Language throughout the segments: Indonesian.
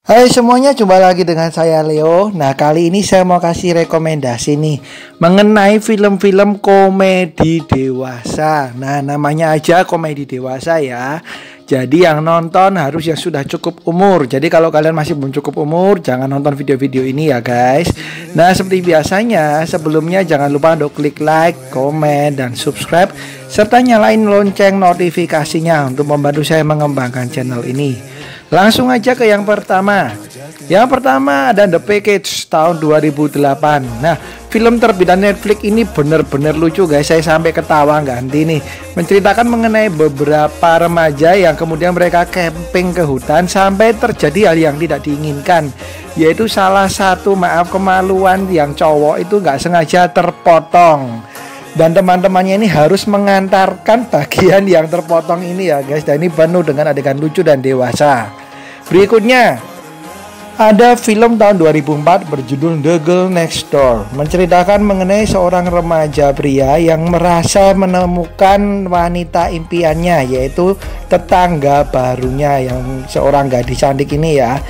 Hai semuanya, jumpa lagi dengan saya Leo. Nah, kali ini saya mau kasih rekomendasi nih mengenai film-film komedi dewasa. Nah, namanya aja komedi dewasa ya. Jadi yang nonton harus yang sudah cukup umur. Jadi kalau kalian masih belum cukup umur, jangan nonton video-video ini ya guys. Nah, seperti biasanya sebelumnya jangan lupa untuk klik like, komen, dan subscribe serta nyalain lonceng notifikasinya untuk membantu saya mengembangkan channel ini. Langsung aja ke yang pertama. Yang pertama ada The Package tahun 2008. Nah, film terbitan Netflix ini bener-bener lucu guys. Saya sampai ketawa nggak henti nih. Menceritakan mengenai beberapa remaja yang kemudian mereka camping ke hutan sampai terjadi hal yang tidak diinginkan, yaitu salah satu kemaluan yang cowok itu nggak sengaja terpotong. Dan teman-temannya ini harus mengantarkan bagian yang terpotong ini ya guys. Dan ini penuh dengan adegan lucu dan dewasa. Berikutnya ada film tahun 2004 berjudul The Girl Next Door. Menceritakan mengenai seorang remaja pria yang merasa menemukan wanita impiannya, yaitu tetangga barunya yang seorang gadis cantik ini ya.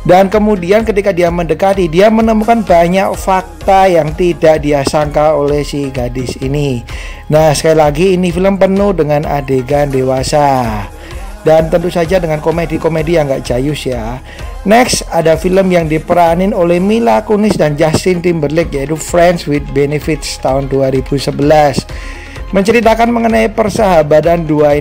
Dan kemudian ketika dia mendekati, dia menemukan banyak fakta yang tidak dia sangka oleh si gadis ini. Nah, sekali lagi ini film penuh dengan adegan dewasa. Dan tentu saja dengan komedi-komedi yang gak jayus ya. Next ada film yang diperanin oleh Mila Kunis dan Justin Timberlake, yaitu Friends with Benefits tahun 2011. Menceritakan mengenai persahabatan dua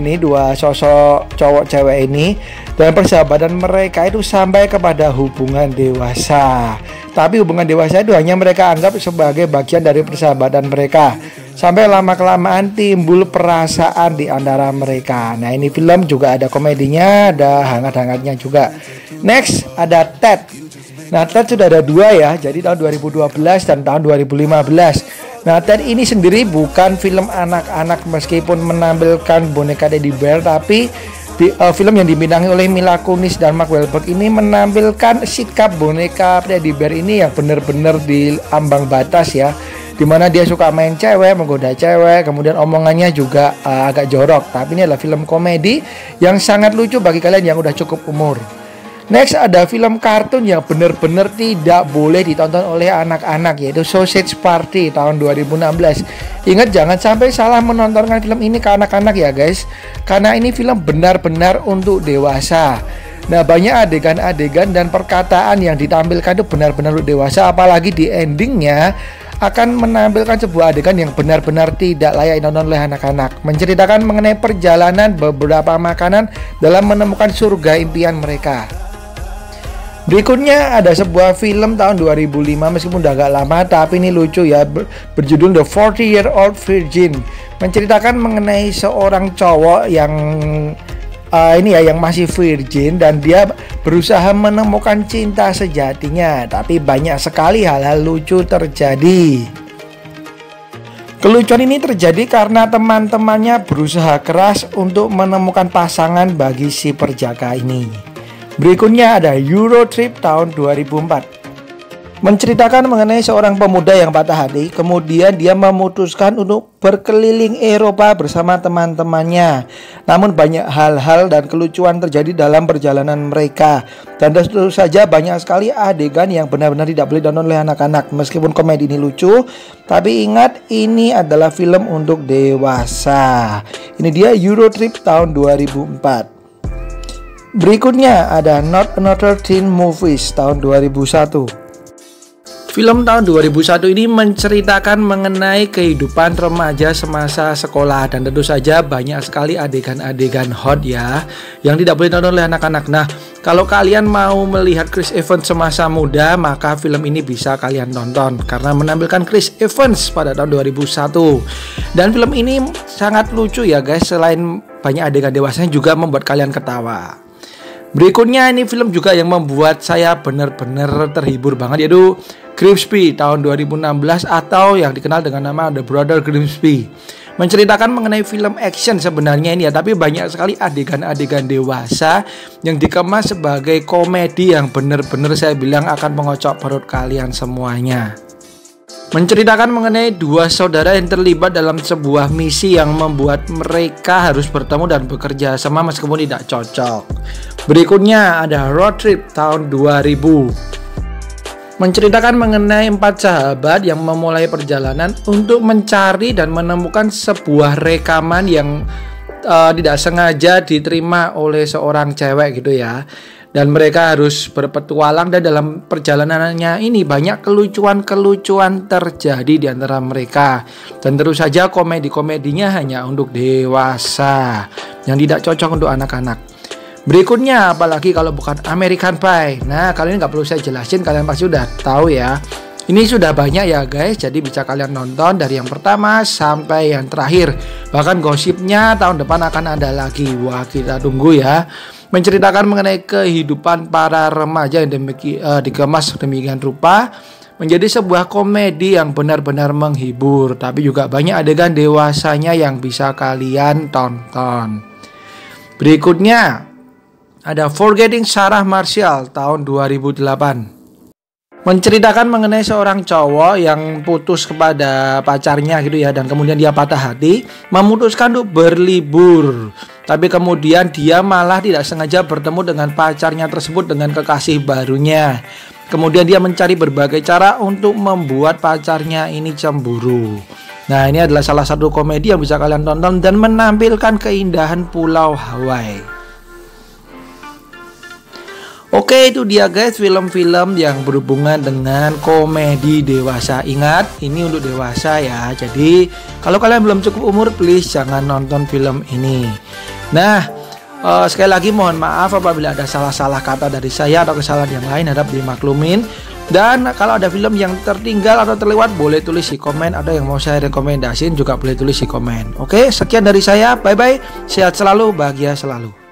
sosok cowok cewek ini, dan persahabatan mereka itu sampai kepada hubungan dewasa. Tapi hubungan dewasa itu hanya mereka anggap sebagai bagian dari persahabatan mereka, sampai lama-kelamaan timbul perasaan di antara mereka. Nah, ini film juga ada komedinya, ada hangat-hangatnya juga. Next ada Ted. Nah, Ted sudah ada dua ya, jadi tahun 2012 dan tahun 2015. Nah, Ted ini sendiri bukan film anak-anak meskipun menampilkan boneka teddy bear, tapi film yang dibintangi oleh Mila Kunis dan Mark Wahlberg ini menampilkan sikap boneka teddy bear ini yang benar-benar di ambang batas ya, dimana dia suka main cewek, menggoda cewek, kemudian omongannya juga agak jorok. Tapi ini adalah film komedi yang sangat lucu bagi kalian yang udah cukup umur. Next ada film kartun yang benar-benar tidak boleh ditonton oleh anak-anak, yaitu Sausage Party tahun 2016. Ingat, jangan sampai salah menontonkan film ini ke anak-anak ya guys, karena ini film benar-benar untuk dewasa. Nah, banyak adegan-adegan dan perkataan yang ditampilkan itu benar-benar untuk dewasa, apalagi di endingnya akan menampilkan sebuah adegan yang benar-benar tidak layak ditonton oleh anak-anak. Menceritakan mengenai perjalanan beberapa makanan dalam menemukan surga impian mereka. Berikutnya ada sebuah film tahun 2005, meskipun udah agak lama tapi ini lucu ya, berjudul The 40-Year-Old Virgin. Menceritakan mengenai seorang cowok yang yang masih virgin, dan dia berusaha menemukan cinta sejatinya, tapi banyak sekali hal-hal lucu terjadi. Kelucuan ini terjadi karena teman-temannya berusaha keras untuk menemukan pasangan bagi si perjaka ini. Berikutnya ada Euro Trip tahun 2004. Menceritakan mengenai seorang pemuda yang patah hati, kemudian dia memutuskan untuk berkeliling Eropa bersama teman-temannya. Namun banyak hal-hal dan kelucuan terjadi dalam perjalanan mereka. Dan tentu saja banyak sekali adegan yang benar-benar tidak boleh ditonton oleh anak-anak. Meskipun komedi ini lucu, tapi ingat ini adalah film untuk dewasa. Ini dia Euro Trip tahun 2004. Berikutnya ada Not Another Teen Movies tahun 2001. Film tahun 2001 ini menceritakan mengenai kehidupan remaja semasa sekolah, dan tentu saja banyak sekali adegan-adegan hot ya yang tidak boleh ditonton oleh anak-anak. Nah, kalau kalian mau melihat Chris Evans semasa muda, maka film ini bisa kalian tonton karena menampilkan Chris Evans pada tahun 2001. Dan film ini sangat lucu ya guys, selain banyak adegan dewasanya juga membuat kalian ketawa. Berikutnya ini film juga yang membuat saya benar-benar terhibur banget, yaitu Grimsby tahun 2016 atau yang dikenal dengan nama The Brother Grimsby. Menceritakan mengenai film action sebenarnya ini ya, tapi banyak sekali adegan-adegan dewasa yang dikemas sebagai komedi yang benar-benar saya bilang akan mengocok perut kalian semuanya. Menceritakan mengenai dua saudara yang terlibat dalam sebuah misi yang membuat mereka harus bertemu dan bekerja sama meskipun tidak cocok. Berikutnya ada Road Trip tahun 2000. Menceritakan mengenai 4 sahabat yang memulai perjalanan untuk mencari dan menemukan sebuah rekaman yang tidak sengaja diterima oleh seorang cewek gitu ya. Dan mereka harus berpetualang, dan dalam perjalanannya ini banyak kelucuan-kelucuan terjadi di antara mereka. Dan terus saja komedi-komedinya hanya untuk dewasa yang tidak cocok untuk anak-anak. Berikutnya, apalagi kalau bukan American Pie. Nah, kali ini nggak perlu saya jelasin, kalian pasti sudah tahu ya. Ini sudah banyak ya guys, jadi bisa kalian nonton dari yang pertama sampai yang terakhir. Bahkan gosipnya tahun depan akan ada lagi. Wah, kita tunggu ya. Menceritakan mengenai kehidupan para remaja yang dikemas demikian rupa menjadi sebuah komedi yang benar-benar menghibur. Tapi juga banyak adegan dewasanya yang bisa kalian tonton. Berikutnya ada Forgetting Sarah Marshall tahun 2008. Menceritakan mengenai seorang cowok yang putus kepada pacarnya gitu ya, dan kemudian dia patah hati, memutuskan untuk berlibur. Tapi kemudian dia malah tidak sengaja bertemu dengan pacarnya tersebut, dengan kekasih barunya. Kemudian dia mencari berbagai cara untuk membuat pacarnya ini cemburu. Nah, ini adalah salah satu komedi yang bisa kalian tonton dan menampilkan keindahan Pulau Hawaii. Oke, itu dia guys film-film yang berhubungan dengan komedi dewasa. Ingat, ini untuk dewasa ya. Jadi kalau kalian belum cukup umur, please jangan nonton film ini. Nah, sekali lagi mohon maaf apabila ada salah-salah kata dari saya atau kesalahan yang lain, harap dimaklumin. Dan kalau ada film yang tertinggal atau terlewat, boleh tulis di komen. Ada yang mau saya rekomendasiin juga boleh tulis di komen. Oke, sekian dari saya. Bye-bye. Sehat selalu, bahagia selalu.